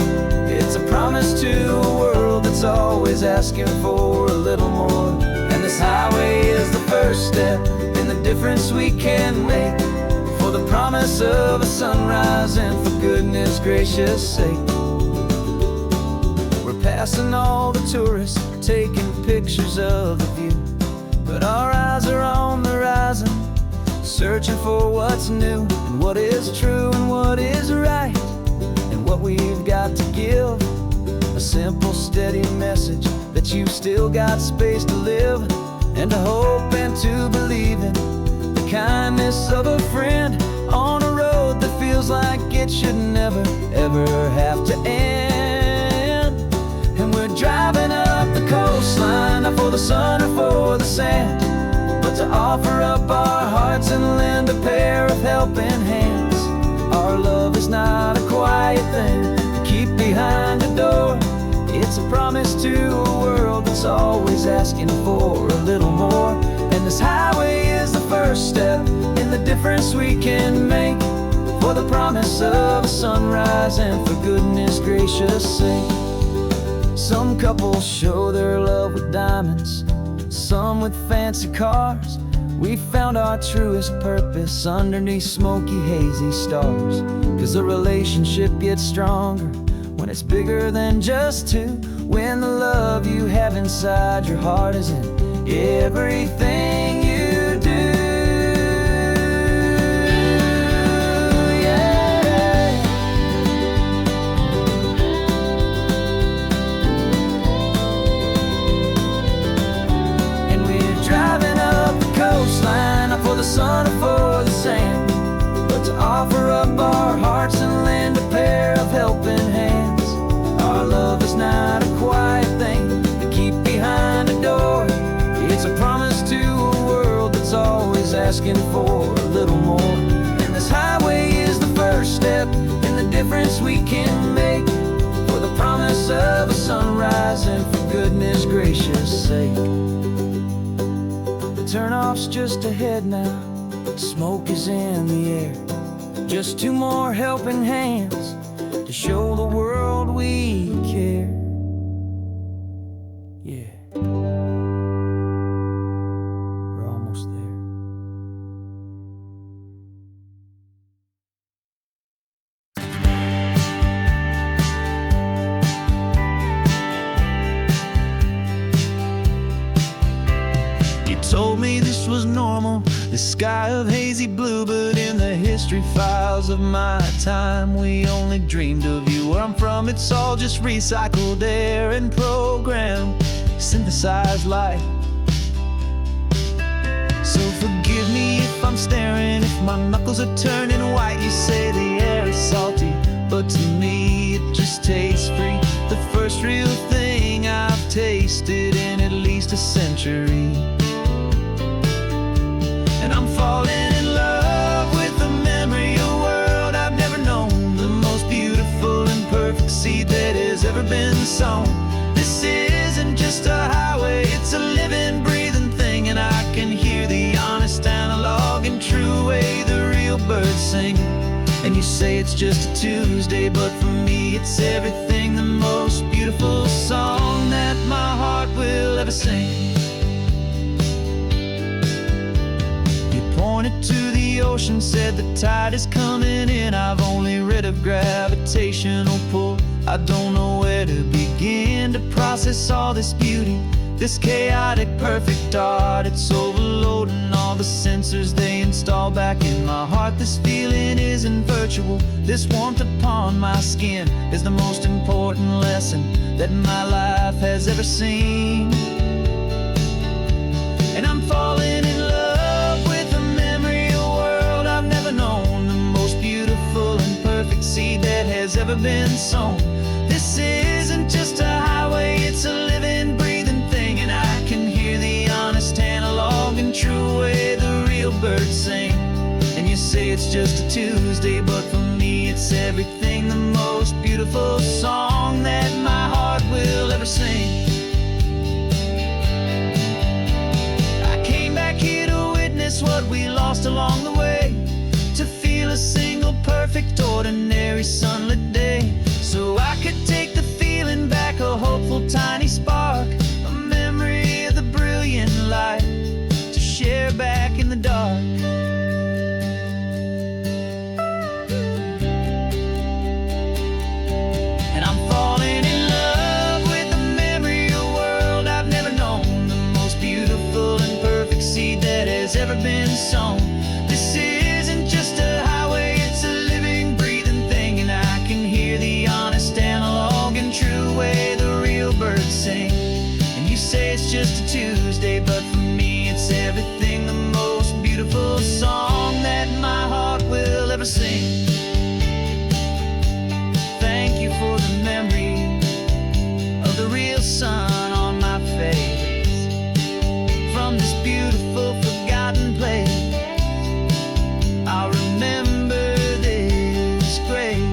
It's a promise to a world that's always asking for a little more. And this highway is the first step in the difference we can make, for the promise of a sunrise and for goodness gracious sake. We're passing all the tourists, taking pictures of the view, but our eyes are on the horizon, searching for what's new and what is true and what is right, and what we've got to give. A simple, steady message that you've still got space to live, and to hope and to believe in the kindness of a friend on a road that feels like it should never, ever have to end. And we're driving up the coastline, not for the sun or for the sand, but to offer up our hearts and lend a pair of helping hands. Our love is not a quiet thing to keep behind a door. It's a promise to a world that's always asking for a little more. And this highway is the first step in the difference we can make, for the promise of a sunrise and for goodness gracious sake. Some couples show their love with diamonds, some with fancy cars. We found our truest purpose underneath smoky, hazy stars. 'Cause a relationship gets stronger when it's bigger than just two, when the love you have inside your heart is in everything you do. Yeah. And we're driving up the coastline, not for the sun or for the sand, but to offer up our hearts and lend a pair of helping hands. Our love is not a quiet thing to keep behind a door. It's a promise to a world that's always asking for a little more. And this highway is the first step in the difference we can make, for the promise of a sunrise and for goodness gracious sake. The turnoff's just ahead now, smoke is in the air. Just two more helping hands to show the world we care. Yeah. We're almost there. You told me this was normal, the sky of hazy blue, but in the history files of my time, we only dreamed of you. Where I'm from, it's all just recycled air and programmed, synthesized light. So forgive me if I'm staring, if my knuckles are turning white. You say the air is salty, but to me it just tastes free. The first real thing I've tasted in at least a century. And I'm falling in love with the memory of a world I've never known, the most beautiful and perfect seed that has ever been sown. This isn't just a highway, it's a living, breathing thing, and I can hear the honest, analog, and true way the real birds sing. And you say it's just a Tuesday, but for me it's everything, the most beautiful song that my heart will ever sing. Pointed to the ocean, said the tide is coming in. I've only read of gravitational pull. I don't know where to begin to process all this beauty, this chaotic, perfect art. It's overloading all the sensors they install back in my heart. This feeling isn't virtual. This warmth upon my skin is the most important lesson that my life has ever seen. And I'm falling in love with a memory of a world I've never known, the most beautiful and perfect seed that has ever been sown. This isn't just a highway, it's a living, breathing thing, and I can hear the honest, analog, and true way the real bird birds sing. And you say it's just a Tuesday, but for me it's everything, the most beautiful song that my heart will ever sing. I came back here to witness what we lost along the way, to feel a single perfect ordinary sunlit day, so I could take the feeling back, a hopeful tiny spark, a memory of the brilliant light to share back in the dark. And I'm falling in love with the memory of a world I've never known, the most beautiful and perfect seed that has ever been sown. This isn't just a highway, it's a living, breathing thing, and I can hear the honest analog and true way the real birds sing. And you say it's just a Tuesday, but for me it's everything, the most beautiful song that my heart will ever sing. Thank you for the memory of the real sun on my face, from this beautiful forgotten place. I'll remember this grace.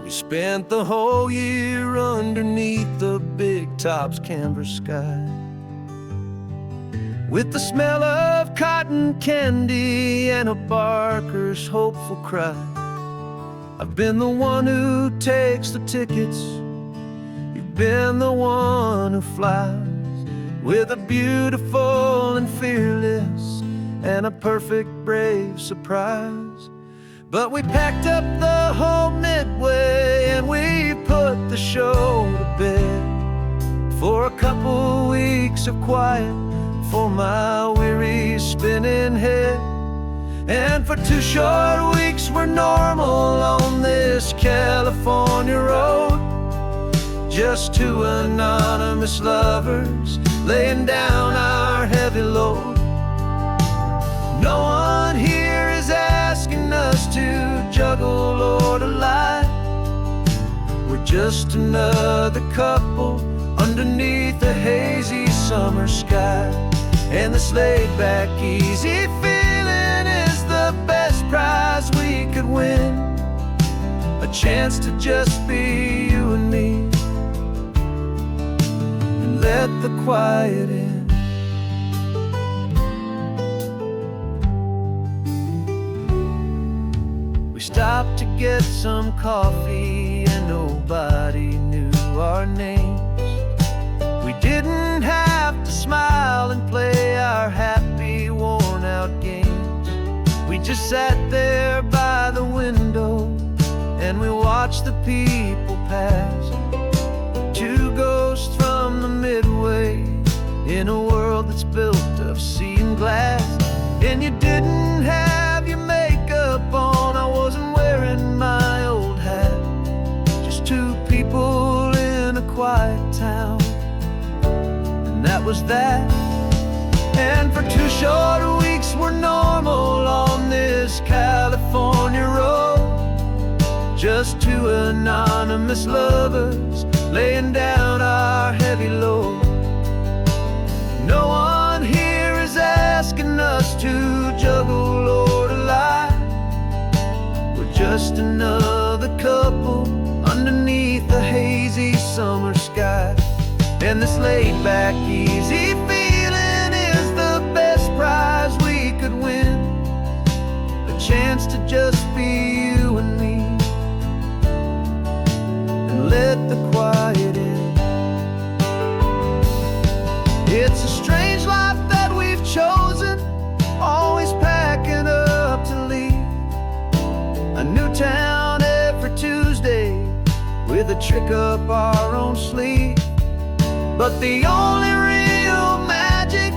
We spent the whole year underneath the big top's canvas sky, with the smell of cotton candy and a barker's hopeful cry. I've been the one who takes the tickets, you've been the one who flies, with a beautiful and fearless and a perfect brave surprise. But we packed up the whole Midway and we put the show to bed, for a couple weeks of quiet for my weary spinning head. And for 2 short weeks we're normal on this California road, just 2 anonymous lovers laying down our heavy load. No one here is asking us to juggle or to lie, we're just another couple underneath a hazy summer sky. And this laid-back, easy feeling is the best prize we could win, a chance to just be you and me, and let the quiet in. We stopped to get some coffee and nobody knew our names. We didn't have to smile and play our happy, worn-out games. We just sat there by the window and we watched the people pass, 2 ghosts from the Midway in a world that's built of sea and glass. And you didn't have your makeup on, I wasn't wearing my old hat, just 2 people in a quiet town, and that was that. And for 2 short weeks we're normal on this California road, just 2 anonymous lovers laying down our heavy load. No one here is asking us to juggle or to lie, we're just another couple underneath the hazy summer sky. And this laid-back, easy feeling is the best prize we could win, a chance to just be you and me, and let the quiet in. It's a strange life that we've chosen, always packing up to leave a new town every Tuesday with a trick up our own sleeve. But the only real magic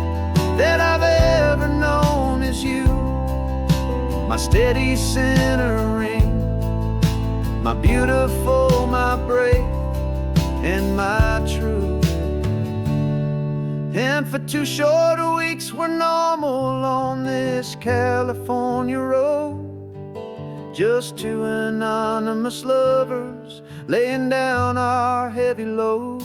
that I've ever known is you, my steady centering, my beautiful, my brave, and my true. And for 2 short weeks we're normal on this California road, just two anonymous lovers laying down our heavy load.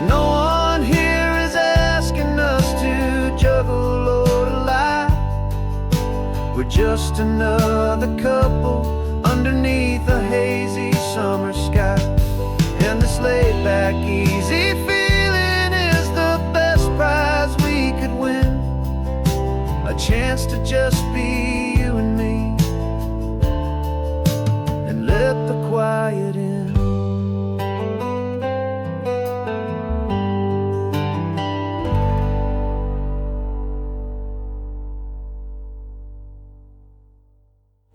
No one here is asking us to juggle or to lie. We're just another couple